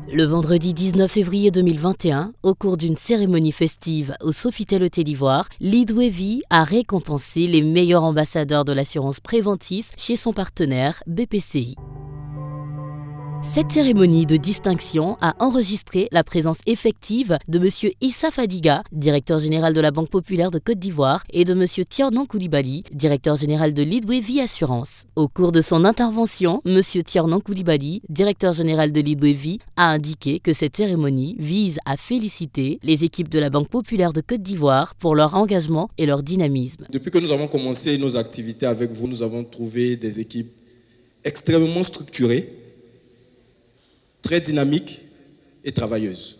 Le vendredi 19 février 2021, au cours d'une cérémonie festive au Sofitel Hôtel d'Ivoire, Leadway a récompensé les meilleurs ambassadeurs de l'assurance Préventis chez son partenaire BPCI. Cette cérémonie de distinction a enregistré la présence effective de M. Issa Fadiga, directeur général de la Banque populaire de Côte d'Ivoire, et de M. Tiernan Koulibaly, directeur général de Leadway Assurance. Au cours de son intervention, M. Tiernan Koulibaly, directeur général de Leadway, a indiqué que cette cérémonie vise à féliciter les équipes de la Banque populaire de Côte d'Ivoire pour leur engagement et leur dynamisme. Depuis que nous avons commencé nos activités avec vous, nous avons trouvé des équipes extrêmement structurées, très dynamique et travailleuse.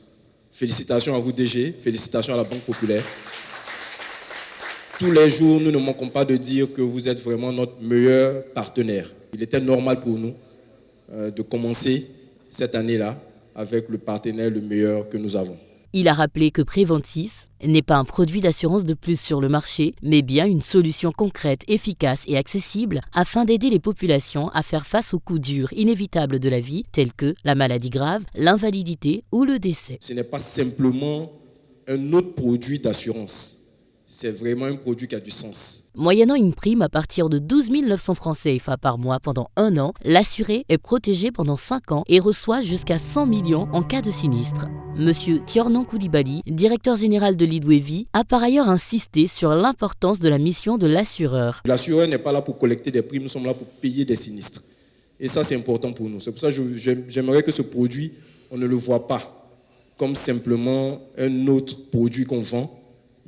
Félicitations à vous DG, félicitations à la Banque populaire. Tous les jours, nous ne manquons pas de dire que vous êtes vraiment notre meilleur partenaire. Il était normal pour nous de commencer cette année-là avec le partenaire le meilleur que nous avons. Il a rappelé que Préventis n'est pas un produit d'assurance de plus sur le marché, mais bien une solution concrète, efficace et accessible afin d'aider les populations à faire face aux coups durs inévitables de la vie, tels que la maladie grave, l'invalidité ou le décès. Ce n'est pas simplement un autre produit d'assurance. C'est vraiment un produit qui a du sens. Moyennant une prime à partir de 12 900 francs CFA par mois pendant 1 an, l'assuré est protégé pendant 5 ans et reçoit jusqu'à 100 millions en cas de sinistre. Monsieur Tiernan Koulibaly, directeur général de Leadway, a par ailleurs insisté sur l'importance de la mission de l'assureur. L'assureur n'est pas là pour collecter des primes, nous sommes là pour payer des sinistres. Et ça, c'est important pour nous. C'est pour ça que j'aimerais que ce produit, on ne le voit pas comme simplement un autre produit qu'on vend,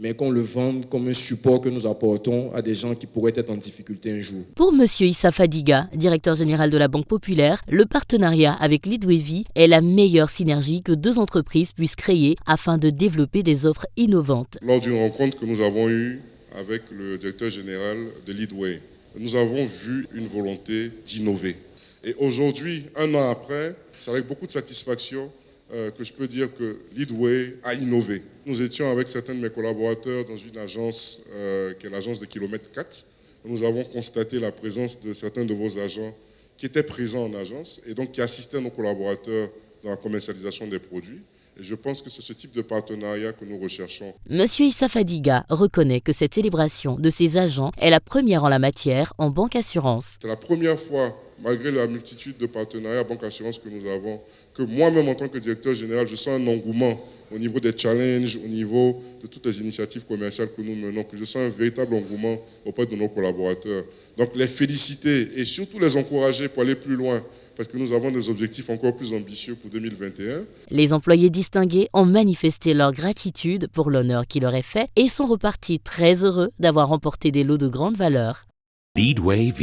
mais qu'on le vende comme un support que nous apportons à des gens qui pourraient être en difficulté un jour. Pour M. Issa Fadiga, directeur général de la Banque populaire, le partenariat avec Leadway est la meilleure synergie que deux entreprises puissent créer afin de développer des offres innovantes. Lors d'une rencontre que nous avons eue avec le directeur général de Leadway, nous avons vu une volonté d'innover. Et aujourd'hui, 1 an après, c'est avec beaucoup de satisfaction que je peux dire que Leadway a innové. Nous étions avec certains de mes collaborateurs dans une agence qui est l'agence de Kilomètre 4. Nous avons constaté la présence de certains de vos agents qui étaient présents en agence et donc qui assistaient nos collaborateurs dans la commercialisation des produits. Et je pense que c'est ce type de partenariat que nous recherchons. Monsieur Issa Fadiga reconnaît que cette célébration de ses agents est la première en la matière en banque assurance. C'est la première fois, malgré la multitude de partenariats banque assurance que nous avons, que moi-même en tant que directeur général, je sens un engouement au niveau des challenges, au niveau de toutes les initiatives commerciales que nous menons, que je sens un véritable engouement auprès de nos collaborateurs. Donc les féliciter et surtout les encourager pour aller plus loin, parce que nous avons des objectifs encore plus ambitieux pour 2021. Les employés distingués ont manifesté leur gratitude pour l'honneur qui leur est fait et sont repartis très heureux d'avoir remporté des lots de grande valeur. Leadway.